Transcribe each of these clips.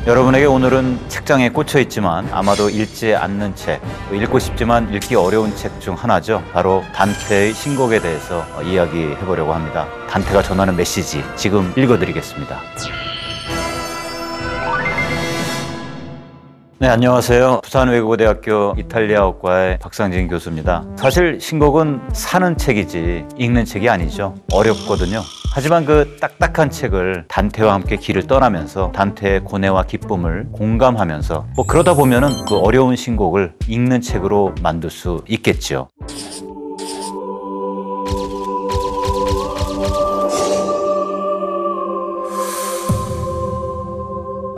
여러분에게 오늘은 책장에 꽂혀 있지만 아마도 읽지 않는 책, 또 읽고 싶지만 읽기 어려운 책 중 하나죠. 바로 단테의 신곡에 대해서 이야기해 보려고 합니다. 단테가 전하는 메시지 지금 읽어드리겠습니다. 네, 안녕하세요. 부산외국어대학교 이탈리아어과의 박상진 교수입니다. 사실 신곡은 사는 책이지 읽는 책이 아니죠. 어렵거든요. 하지만 그 딱딱한 책을 단테와 함께 길을 떠나면서 단테의 고뇌와 기쁨을 공감하면서 그러다 보면은 그 어려운 신곡을 읽는 책으로 만들 수 있겠죠.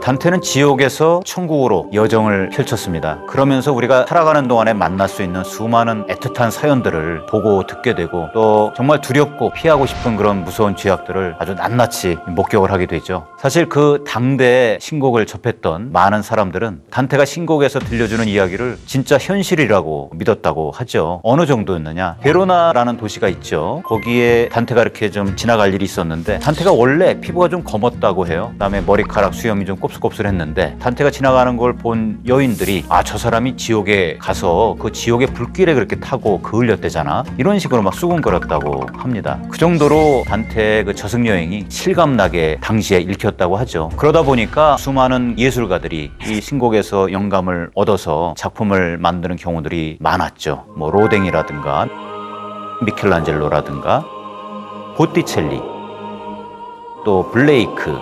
단테는 지옥에서 천국으로 여정을 펼쳤습니다. 그러면서 우리가 살아가는 동안에 만날 수 있는 수많은 애틋한 사연들을 보고 듣게 되고 또 정말 두렵고 피하고 싶은 그런 무서운 죄악들을 아주 낱낱이 목격을 하게 되죠. 사실 그 당대의 신곡을 접했던 많은 사람들은 단테가 신곡에서 들려주는 이야기를 진짜 현실이라고 믿었다고 하죠. 어느 정도였느냐? 베로나라는 도시가 있죠. 거기에 단테가 이렇게 좀 지나갈 일이 있었는데 단테가 원래 피부가 좀 검었다고 해요. 그다음에 머리카락 수염이 좀 곱슬곱슬했는데 단테가 지나가는 걸 본 여인들이 저 사람이 지옥에 가서 그 지옥의 불길에 그렇게 타고 그을렸대잖아, 이런 식으로 막 수군거렸다고 합니다. 그 정도로 단테의 그 저승 여행이 실감나게 당시에 읽혔다고 하죠. 그러다 보니까 수많은 예술가들이 이 신곡에서 영감을 얻어서 작품을 만드는 경우들이 많았죠. 로댕이라든가 미켈란젤로라든가 보티첼리, 또 블레이크,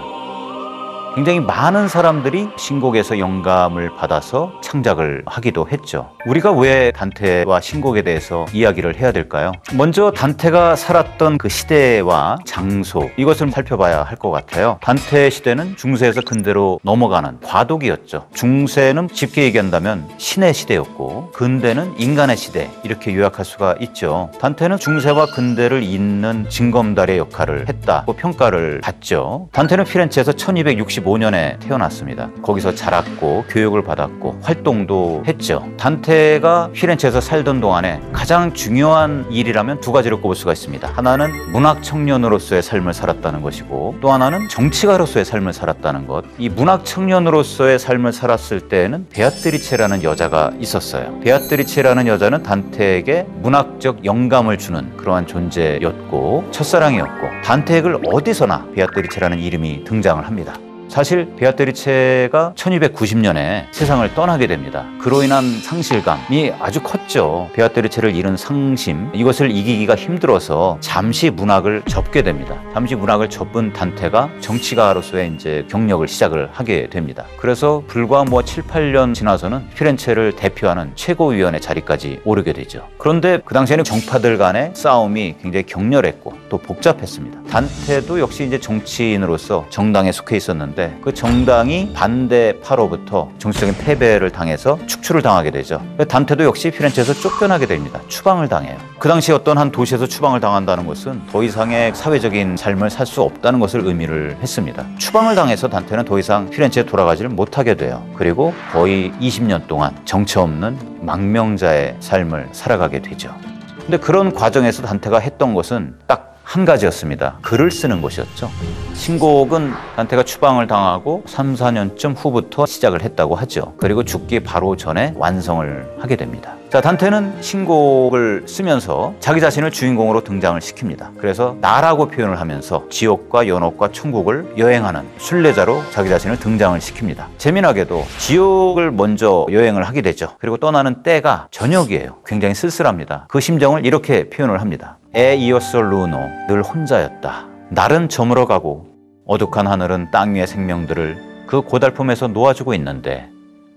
굉장히 많은 사람들이 신곡에서 영감을 받아서 창작을 하기도 했죠. 우리가 왜 단테와 신곡에 대해서 이야기를 해야 될까요? 먼저 단테가 살았던 그 시대와 장소, 이것을 살펴봐야 할 것 같아요. 단테의 시대는 중세에서 근대로 넘어가는 과도기였죠. 중세는 쉽게 얘기한다면 신의 시대였고 근대는 인간의 시대, 이렇게 요약할 수가 있죠. 단테는 중세와 근대를 잇는 징검다리의 역할을 했다고 평가를 받죠. 단테는 피렌체에서 1265년에 태어났습니다. 거기서 자랐고 교육을 받았고 활동도 했죠. 단테가 피렌체에서 살던 동안에 가장 중요한 일이라면 두 가지를 꼽을 수가 있습니다. 하나는 문학 청년으로서의 삶을 살았다는 것이고 또 하나는 정치가로서의 삶을 살았다는 것. 이 문학 청년으로서의 삶을 살았을 때에는 베아트리체라는 여자가 있었어요. 베아트리체라는 여자는 단테에게 문학적 영감을 주는 그러한 존재였고 첫사랑이었고 단테의 글 어디서나 베아트리체라는 이름이 등장을 합니다. 사실 베아트리체가 1290년에 세상을 떠나게 됩니다. 그로 인한 상실감이 아주 컸죠. 베아트리체를 잃은 상심, 이것을 이기기가 힘들어서 잠시 문학을 접게 됩니다. 잠시 문학을 접은 단테가 정치가로서의 이제 경력을 시작을 하게 됩니다. 그래서 불과 7, 8년 지나서는 피렌체를 대표하는 최고위원의 자리까지 오르게 되죠. 그런데 그 당시에는 정파들 간의 싸움이 굉장히 격렬했고 또 복잡했습니다. 단테도 역시 이제 정치인으로서 정당에 속해 있었는데 그 정당이 반대파로부터 정치적인 패배를 당해서 축출을 당하게 되죠. 단테도 역시 피렌체에서 쫓겨나게 됩니다. 추방을 당해요. 그 당시 어떤 한 도시에서 추방을 당한다는 것은 더 이상의 사회적인 삶을 살 수 없다는 것을 의미를 했습니다. 추방을 당해서 단테는 더 이상 피렌체에 돌아가지를 못하게 돼요. 그리고 거의 20년 동안 정처 없는 망명자의 삶을 살아가게 되죠. 근데 그런 과정에서 단테가 했던 것은 딱 한 가지였습니다. 글을 쓰는 것이었죠. 신곡은 단테가 추방을 당하고 3, 4년쯤 후부터 시작을 했다고 하죠. 그리고 죽기 바로 전에 완성을 하게 됩니다. 자, 단테는 신곡을 쓰면서 자기 자신을 주인공으로 등장을 시킵니다. 그래서 나라고 표현을 하면서 지옥과 연옥과 천국을 여행하는 순례자로 자기 자신을 등장을 시킵니다. 재미나게도 지옥을 먼저 여행을 하게 되죠. 그리고 떠나는 때가 저녁이에요. 굉장히 쓸쓸합니다. 그 심정을 이렇게 표현을 합니다. E io solo, 늘 혼자였다. 날은 저물어 가고 어둑한 하늘은 땅 위의 생명들을 그 고달픔에서 놓아주고 있는데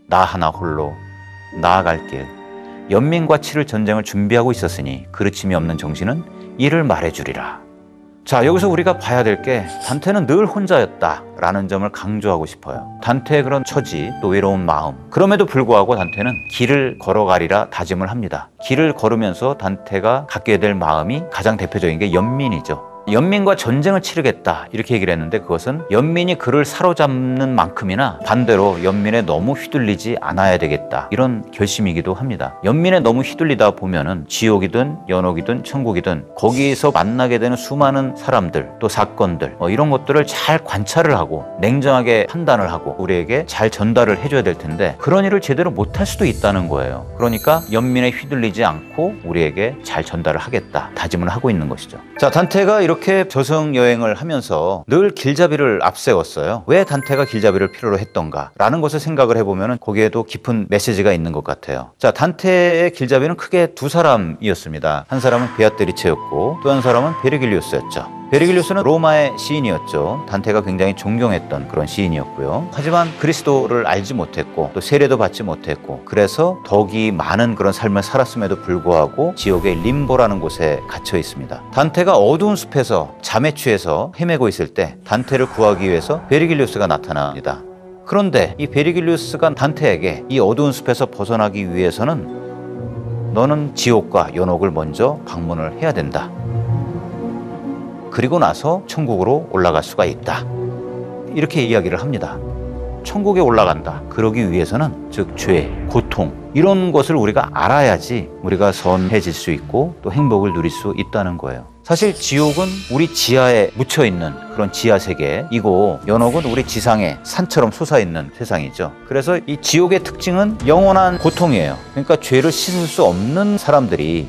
나 하나 홀로 나아갈 길, 연민과 치를 전쟁을 준비하고 있었으니 그르침이 없는 정신은 이를 말해주리라. 자, 여기서 우리가 봐야 될 게 단테는 늘 혼자였다라는 점을 강조하고 싶어요. 단테의 그런 처지, 또 외로운 마음, 그럼에도 불구하고 단테는 길을 걸어가리라 다짐을 합니다. 길을 걸으면서 단테가 갖게 될 마음이 가장 대표적인 게 연민이죠. 연민과 전쟁을 치르겠다 이렇게 얘기를 했는데, 그것은 연민이 그를 사로잡는 만큼이나 반대로 연민에 너무 휘둘리지 않아야 되겠다, 이런 결심이기도 합니다. 연민에 너무 휘둘리다 보면은 지옥이든 연옥이든 천국이든 거기에서 만나게 되는 수많은 사람들, 또 사건들, 이런 것들을 잘 관찰을 하고 냉정하게 판단을 하고 우리에게 잘 전달을 해줘야 될 텐데, 그런 일을 제대로 못할 수도 있다는 거예요. 그러니까 연민에 휘둘리지 않고 우리에게 잘 전달을 하겠다 다짐을 하고 있는 것이죠. 자, 단테가 이렇게 저승 여행을 하면서 늘 길잡이를 앞세웠어요. 왜 단테가 길잡이를 필요로 했던가 라는 것을 생각을 해보면 거기에도 깊은 메시지가 있는 것 같아요. 자, 단테의 길잡이는 크게 두 사람이었습니다. 한 사람은 베아트리체였고 또 한 사람은 베르길리우스였죠. 베르길리우스는 로마의 시인이었죠. 단테가 굉장히 존경했던 그런 시인이었고요. 하지만 그리스도를 알지 못했고 또 세례도 받지 못했고, 그래서 덕이 많은 그런 삶을 살았음에도 불구하고 지옥의 림보라는 곳에 갇혀 있습니다. 단테가 어두운 숲에서 잠에 취해서 헤매고 있을 때 단테를 구하기 위해서 베르길리우스가 나타납니다. 그런데 이 베르길리우스가 단테에게 이 어두운 숲에서 벗어나기 위해서는 너는 지옥과 연옥을 먼저 방문을 해야 된다. 그리고 나서 천국으로 올라갈 수가 있다. 이렇게 이야기를 합니다. 천국에 올라간다. 그러기 위해서는 즉 죄, 고통 이런 것을 우리가 알아야지 우리가 선해질 수 있고 또 행복을 누릴 수 있다는 거예요. 사실 지옥은 우리 지하에 묻혀있는 그런 지하 세계이고, 연옥은 우리 지상에 산처럼 솟아있는 세상이죠. 그래서 이 지옥의 특징은 영원한 고통이에요. 그러니까 죄를 씻을 수 없는 사람들이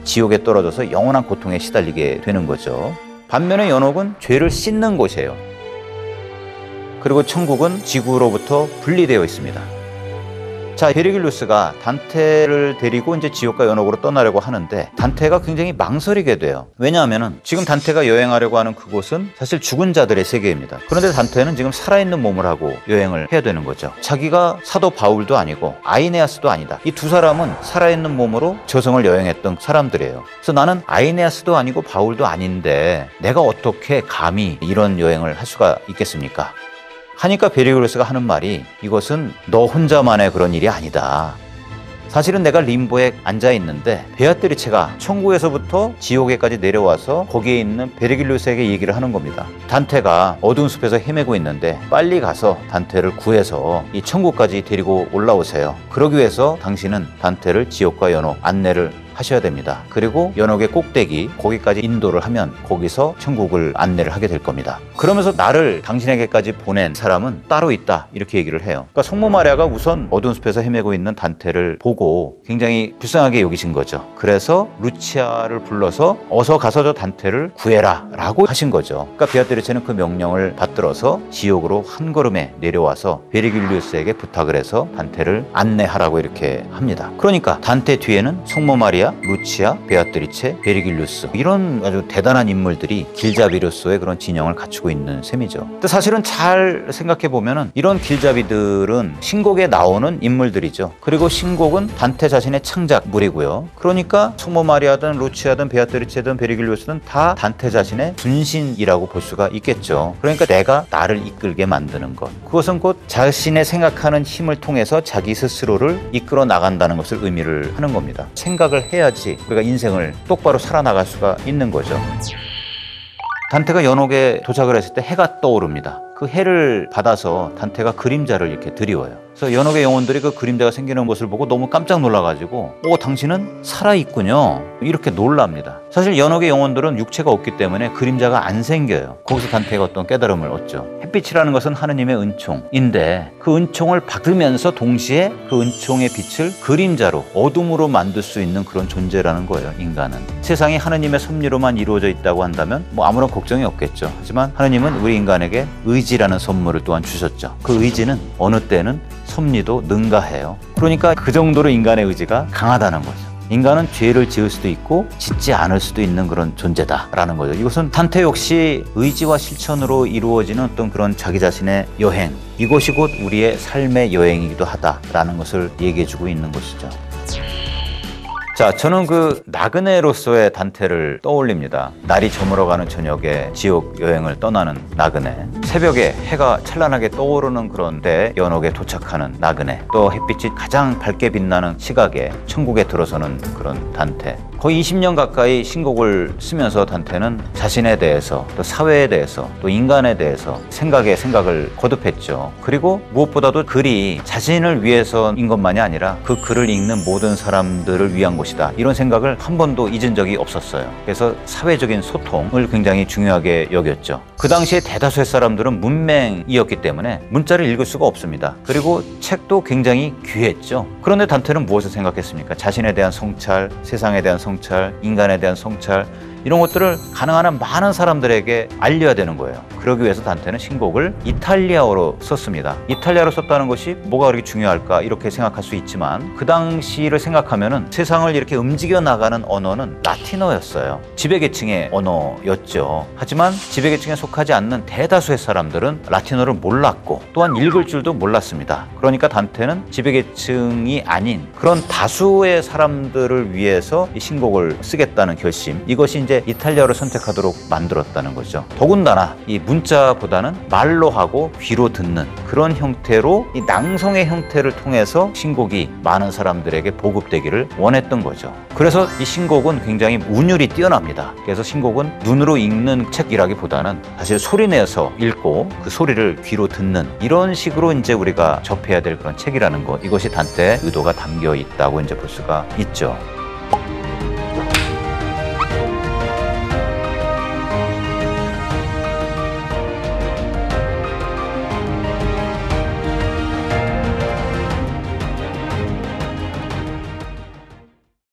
지옥에 떨어져서 영원한 고통에 시달리게 되는 거죠. 반면에 연옥은 죄를 씻는 곳이에요. 그리고 천국은 지구로부터 분리되어 있습니다. 자, 베르길리우스가 단테를 데리고 이제 지옥과 연옥으로 떠나려고 하는데 단테가 굉장히 망설이게 돼요. 왜냐하면 지금 단테가 여행하려고 하는 그곳은 사실 죽은 자들의 세계입니다. 그런데 단테는 지금 살아있는 몸을 하고 여행을 해야 되는 거죠. 자기가 사도 바울도 아니고 아이네아스도 아니다. 이 두 사람은 살아있는 몸으로 저승을 여행했던 사람들이에요. 그래서 나는 아이네아스도 아니고 바울도 아닌데 내가 어떻게 감히 이런 여행을 할 수가 있겠습니까? 하니까 베르길리우스가 하는 말이, 이것은 너 혼자만의 그런 일이 아니다. 사실은 내가 림보에 앉아 있는데 베아트리체가 천국에서부터 지옥에까지 내려와서 거기에 있는 베르길리우스에게 얘기를 하는 겁니다. 단테가 어두운 숲에서 헤매고 있는데 빨리 가서 단테를 구해서 이 천국까지 데리고 올라오세요. 그러기 위해서 당신은 단테를 지옥과 연옥 안내를 하셔야 됩니다. 그리고 연옥의 꼭대기 거기까지 인도를 하면 거기서 천국을 안내를 하게 될 겁니다. 그러면서 나를 당신에게까지 보낸 사람은 따로 있다, 이렇게 얘기를 해요. 그러니까 성모 마리아가 우선 어두운 숲에서 헤매고 있는 단테를 보고 굉장히 불쌍하게 여기신 거죠. 그래서 루치아를 불러서 어서 가서 저 단테를 구해라 라고 하신 거죠. 그러니까 베아트리체는 그 명령을 받들어서 지옥으로 한 걸음에 내려와서 베르길리우스에게 부탁을 해서 단테를 안내하라고 이렇게 합니다. 그러니까 단테 뒤에는 성모 마리아, 루치아, 베아트리체, 베르길리우스, 이런 아주 대단한 인물들이 길잡이로서의 그런 진영을 갖추고 있는 셈이죠. 근데 사실은 잘 생각해 보면은 이런 길잡이들은 신곡에 나오는 인물들이죠. 그리고 신곡은 단테 자신의 창작물이고요. 그러니까 성모 마리아든 루치아든 베아트리체든 베르길리우스는 다 단테 자신의 분신이라고 볼 수가 있겠죠. 그러니까 내가 나를 이끌게 만드는 것, 그것은 곧 자신의 생각하는 힘을 통해서 자기 스스로를 이끌어 나간다는 것을 의미를 하는 겁니다. 생각을 해야지 우리가 인생을 똑바로 살아나갈 수가 있는 거죠. 단테가 연옥에 도착을 했을 때 해가 떠오릅니다. 그 해를 받아서 단테가 그림자를 이렇게 드리워요. 그래서 연옥의 영혼들이 그 그림자가 생기는 것을 보고 너무 깜짝 놀라가지고 당신은 살아있군요, 이렇게 놀랍니다. 사실 연옥의 영혼들은 육체가 없기 때문에 그림자가 안 생겨요. 거기서 단테가 어떤 깨달음을 얻죠. 햇빛이라는 것은 하느님의 은총인데 그 은총을 받으면서 동시에 그 은총의 빛을 그림자로, 어둠으로 만들 수 있는 그런 존재라는 거예요. 인간은 세상이 하느님의 섭리로만 이루어져 있다고 한다면 아무런 걱정이 없겠죠. 하지만 하느님은 우리 인간에게 의지라는 선물을 또한 주셨죠. 그 의지는 어느 때는 섭리도 능가해요. 그러니까 그 정도로 인간의 의지가 강하다는 거죠. 인간은 죄를 지을 수도 있고 짓지 않을 수도 있는 그런 존재다라는 거죠. 이것은 단테 역시 의지와 실천으로 이루어지는 어떤 그런 자기 자신의 여행, 이것이 곧 우리의 삶의 여행이기도 하다라는 것을 얘기해주고 있는 것이죠. 자, 저는 그 나그네로서의 단테를 떠올립니다. 날이 저물어가는 저녁에 지옥 여행을 떠나는 나그네, 새벽에 해가 찬란하게 떠오르는 그런데 연옥에 도착하는 나그네, 또 햇빛이 가장 밝게 빛나는 시각에 천국에 들어서는 그런 단테, 거의 20년 가까이 신곡을 쓰면서 단테는 자신에 대해서 또 사회에 대해서 또 인간에 대해서 생각을 거듭했죠. 그리고 무엇보다도 글이 자신을 위해서인 것만이 아니라 그 글을 읽는 모든 사람들을 위한 것이다, 이런 생각을 한 번도 잊은 적이 없었어요. 그래서 사회적인 소통을 굉장히 중요하게 여겼죠. 그 당시에 대다수의 사람들은 문맹이었기 때문에 문자를 읽을 수가 없습니다. 그리고 책도 굉장히 귀했죠. 그런데 단테는 무엇을 생각했습니까? 자신에 대한 성찰, 세상에 대한 성찰, 인간에 대한 성찰, 이런 것들을 가능한 한 많은 사람들에게 알려야 되는 거예요. 그러기 위해서 단테는 신곡을 이탈리아어로 썼습니다. 이탈리아로 썼다는 것이 뭐가 그렇게 중요할까 이렇게 생각할 수 있지만, 그 당시를 생각하면은 세상을 이렇게 움직여 나가는 언어는 라틴어였어요. 지배계층의 언어였죠. 하지만 지배계층에 속하지 않는 대다수의 사람들은 라틴어를 몰랐고 또한 읽을 줄도 몰랐습니다. 그러니까 단테는 지배계층이 아닌 그런 다수의 사람들을 위해서 이 신곡을 쓰겠다는 결심, 이것이 이제 이탈리아어를 선택하도록 만들었다는 거죠. 더군다나 이 문자보다는 말로 하고 귀로 듣는 그런 형태로, 이 낭송의 형태를 통해서 신곡이 많은 사람들에게 보급되기를 원했던 거죠. 그래서 이 신곡은 굉장히 운율이 뛰어납니다. 그래서 신곡은 눈으로 읽는 책이라기보다는 사실 소리내서 읽고 그 소리를 귀로 듣는, 이런 식으로 이제 우리가 접해야 될 그런 책이라는 것, 이것이 단테의 의도가 담겨 있다고 이제 볼 수가 있죠.